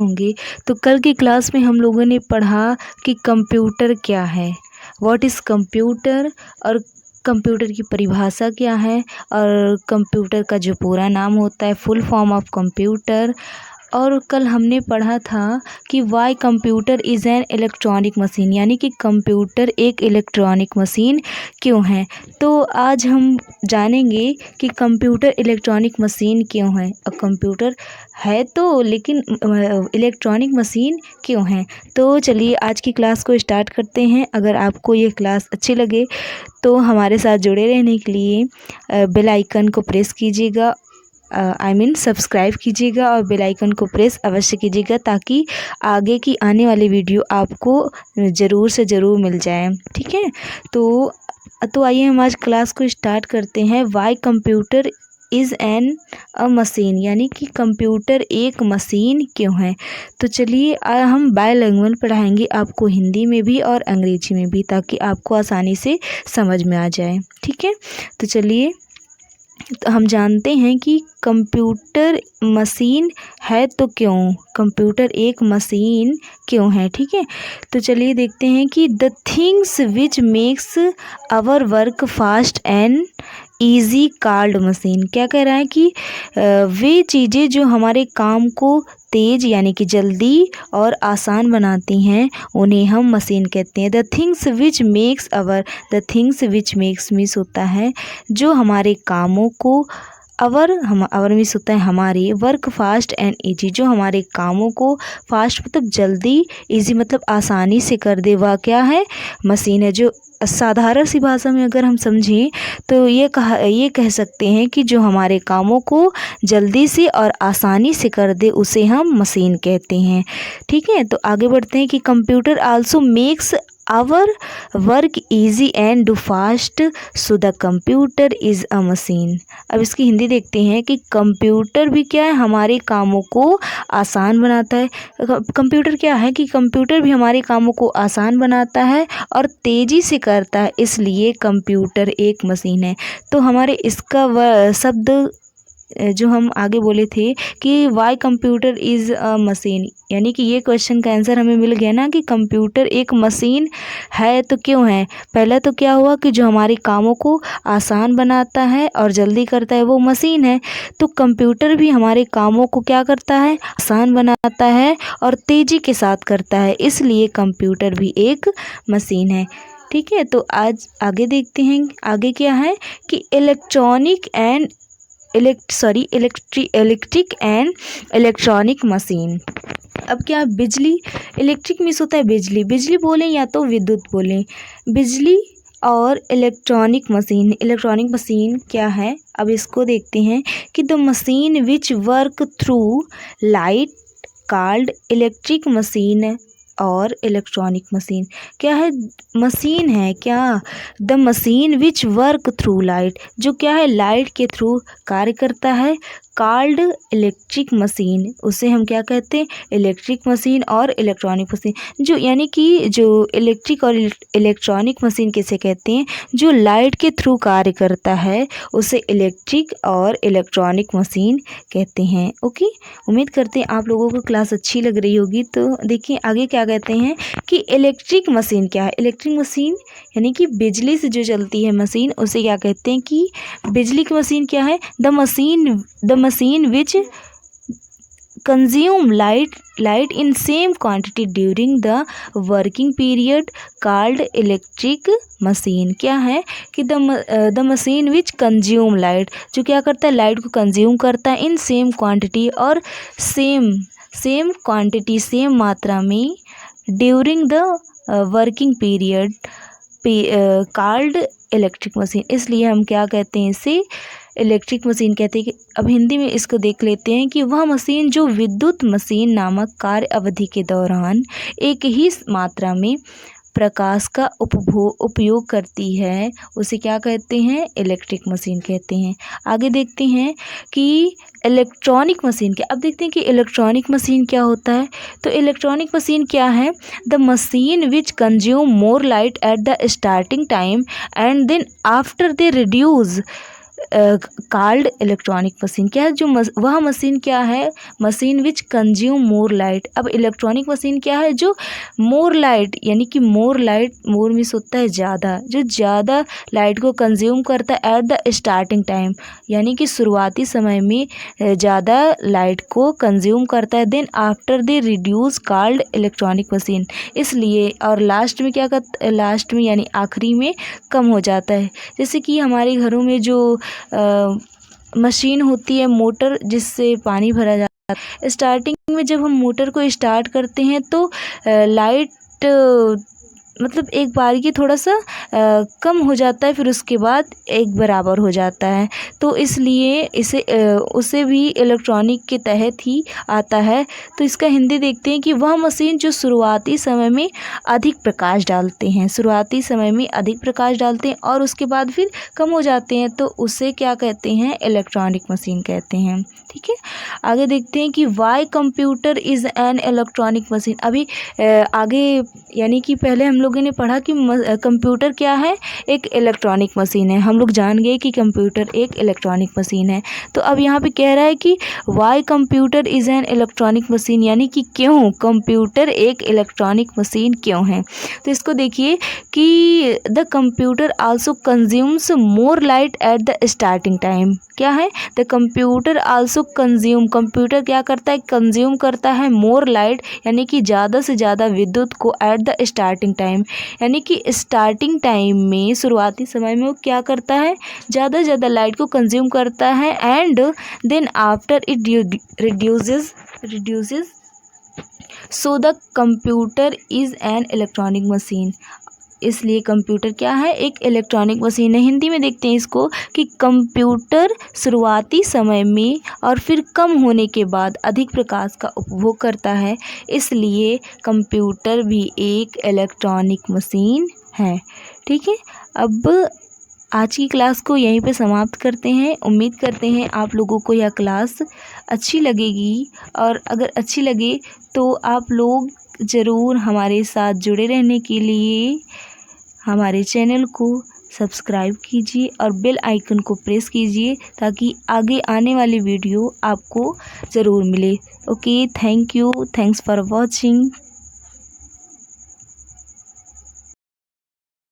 होंगे। तो कल की क्लास में हम लोगों ने पढ़ा कि कंप्यूटर क्या है, व्हाट इज़ कंप्यूटर, और कंप्यूटर की परिभाषा क्या है, और कंप्यूटर का जो पूरा नाम होता है फुल फॉर्म ऑफ कंप्यूटर। और कल हमने पढ़ा था कि why computer is an electronic machine, यानी कि कंप्यूटर एक इलेक्ट्रॉनिक मशीन क्यों है। तो आज हम जानेंगे कि कंप्यूटर इलेक्ट्रॉनिक मशीन क्यों है, और कंप्यूटर है तो लेकिन इलेक्ट्रॉनिक मशीन क्यों है। तो चलिए आज की क्लास को स्टार्ट करते हैं। अगर आपको ये क्लास अच्छी लगे तो हमारे साथ जुड़े रहने के लिए बेल आइकन को प्रेस कीजिएगा, सब्सक्राइब कीजिएगा और बेल आइकन को प्रेस अवश्य कीजिएगा, ताकि आगे की आने वाली वीडियो आपको ज़रूर से ज़रूर मिल जाए। ठीक है, तो आइए हम आज क्लास को स्टार्ट करते हैं। Why computer is an a machine, यानी कि कंप्यूटर एक मशीन क्यों है। तो चलिए हम बायलैंग्वेज पढ़ाएंगे आपको, हिंदी में भी और अंग्रेजी में भी, ताकि आपको आसानी से समझ में आ जाए। ठीक है, तो चलिए तो हम जानते हैं कि कंप्यूटर मशीन है तो क्यों, कंप्यूटर एक मशीन क्यों है। ठीक है, तो चलिए देखते हैं कि the things which makes our work fast and easy called machine. क्या कह रहा है कि वे चीज़ें जो हमारे काम को तेज़ यानी कि जल्दी और आसान बनाती हैं उन्हें हम मशीन कहते हैं। The things which makes means होता है जो हमारे कामों को, अवर मीन्स होता है हमारे, वर्क फास्ट एंड ईजी जो हमारे कामों को फास्ट मतलब जल्दी, ईजी मतलब आसानी से कर दे, वह क्या है, मशीन है। जो साधारण सी भाषा में अगर हम समझें तो ये कह सकते हैं कि जो हमारे कामों को जल्दी से और आसानी से कर दे उसे हम मशीन कहते हैं। ठीक है, तो आगे बढ़ते हैं कि computer also makes our work easy and do fast, so the computer is a machine. अब इसकी हिंदी देखते हैं कि कंप्यूटर भी क्या है, हमारे कामों को आसान बनाता है। कंप्यूटर क्या है कि कंप्यूटर भी हमारे कामों को आसान बनाता है और तेज़ी से करता है, इसलिए कंप्यूटर एक मशीन है। तो हमारे इसका शब्द जो हम आगे बोले थे कि why computer is a machine, यानी कि ये क्वेश्चन का आंसर हमें मिल गया ना कि कंप्यूटर एक मशीन है तो क्यों है। पहला तो क्या हुआ कि जो हमारे कामों को आसान बनाता है और जल्दी करता है वो मशीन है। तो कंप्यूटर भी हमारे कामों को क्या करता है, आसान बनाता है और तेज़ी के साथ करता है, इसलिए कंप्यूटर भी एक मशीन है। ठीक है, तो आज आगे देखते हैं आगे क्या है कि इलेक्ट्रिक एंड इलेक्ट्रॉनिक मशीन। अब क्या बिजली, इलेक्ट्रिक मीन्स होता है बिजली, बिजली बोलें या तो विद्युत बोलें, बिजली और इलेक्ट्रॉनिक मशीन क्या है। अब इसको देखते हैं कि the machine which work through light called electric machine और इलेक्ट्रॉनिक मशीन। क्या है, मशीन है क्या, the machine which work through light, जो क्या है लाइट के थ्रू कार्य करता है, कॉल्ड इलेक्ट्रिक मशीन, उसे हम क्या कहते हैं, इलेक्ट्रिक मशीन और इलेक्ट्रॉनिक मशीन। जो यानी कि जो इलेक्ट्रिक और इलेक्ट्रॉनिक मशीन किसे कहते हैं, जो लाइट के थ्रू कार्य करता है उसे इलेक्ट्रिक और इलेक्ट्रॉनिक मशीन कहते हैं। ओके, उम्मीद करते हैं आप लोगों को क्लास अच्छी लग रही होगी। तो देखिए आगे क्या कहते हैं कि इलेक्ट्रिक मशीन क्या है। इलेक्ट्रिक मशीन यानी कि बिजली से जो चलती है मशीन, उसे क्या कहते हैं कि बिजली की मशीन क्या है, the machine which consume light in same quantity during the working period called electric machine. क्या है कि the machine which consume light, जो क्या करता है लाइट को कंज्यूम करता है, इन सेम क्वांटिटी और सेम क्वांटिटी सेम मात्रा में, during the working period called electric machine, इसलिए हम क्या कहते हैं इसे इलेक्ट्रिक मशीन कहते हैं। कि अब हिंदी में इसको देख लेते हैं कि वह मशीन जो विद्युत मशीन नामक कार्य अवधि के दौरान एक ही मात्रा में प्रकाश का उपयोग करती है उसे क्या कहते हैं, इलेक्ट्रिक मशीन कहते हैं। आगे देखते हैं कि इलेक्ट्रॉनिक मशीन क्या। अब देखते हैं कि इलेक्ट्रॉनिक मशीन क्या होता है। तो इलेक्ट्रॉनिक मशीन क्या है, the machine which consume more light at the starting time and then after they reduce called electronic machine. क्या है जो वह मशीन क्या है, machine which consume more light. अब इलेक्ट्रॉनिक मशीन क्या है, जो मोर लाइट यानी कि मोर लाइट, मोर मीन्स होता है ज़्यादा, जो ज़्यादा लाइट को कंज्यूम करता है एट द स्टार्टिंग टाइम, यानी कि शुरुआती समय में ज़्यादा लाइट को कंज्यूम करता है। Then after they reduce called electronic machine. इसलिए और लास्ट में क्या करता, लास्ट में यानी आखिरी में कम हो जाता है। जैसे कि हमारे घरों में जो मशीन होती है मोटर, जिससे पानी भरा जाता है, स्टार्टिंग में जब हम मोटर को स्टार्ट करते हैं तो लाइट मतलब एक बार की थोड़ा सा कम हो जाता है, फिर उसके बाद एक बराबर हो जाता है। तो इसलिए इसे उसे भी इलेक्ट्रॉनिक के तहत ही आता है। तो इसका हिंदी देखते हैं कि वह मशीन जो शुरुआती समय में अधिक प्रकाश डालते हैं, शुरुआती समय में अधिक प्रकाश डालते हैं और उसके बाद फिर कम हो जाते हैं, तो उसे क्या कहते हैं, इलेक्ट्रॉनिक मशीन कहते हैं। ठीक है, आगे देखते हैं कि why computer is an electronic machine. अभी आगे यानी कि पहले हम लोगों ने पढ़ा कि कंप्यूटर क्या है, एक इलेक्ट्रॉनिक मशीन है। हम लोग जान गए कि कंप्यूटर एक इलेक्ट्रॉनिक मशीन है। तो अब यहाँ पे कह रहा है कि why computer is an electronic machine, यानी कि क्यों कंप्यूटर एक इलेक्ट्रॉनिक मशीन क्यों है। तो इसको देखिए कि the computer also consumes more light at the starting time. क्या है, the computer also consume, computer क्या करता है, कंज्यूम करता है मोर लाइट, यानी कि ज़्यादा से ज़्यादा विद्युत को एट द स्टार्टिंग टाइम, यानी कि स्टार्टिंग टाइम में, शुरुआती समय में वो क्या करता है, ज़्यादा से ज़्यादा लाइट को कंज्यूम करता है। And then after it reduces so the computer is an electronic machine. इसलिए कंप्यूटर क्या है, एक इलेक्ट्रॉनिक मशीन है। हिंदी में देखते हैं इसको कि कंप्यूटर शुरुआती समय में और फिर कम होने के बाद अधिक प्रकाश का उपभोग करता है, इसलिए कंप्यूटर भी एक इलेक्ट्रॉनिक मशीन है। ठीक है, अब आज की क्लास को यहीं पे समाप्त करते हैं। उम्मीद करते हैं आप लोगों को यह क्लास अच्छी लगेगी, और अगर अच्छी लगे तो आप लोग ज़रूर हमारे साथ जुड़े रहने के लिए हमारे चैनल को सब्सक्राइब कीजिए और बेल आइकन को प्रेस कीजिए, ताकि आगे आने वाली वीडियो आपको ज़रूर मिले। Okay, thank you, thanks for watching.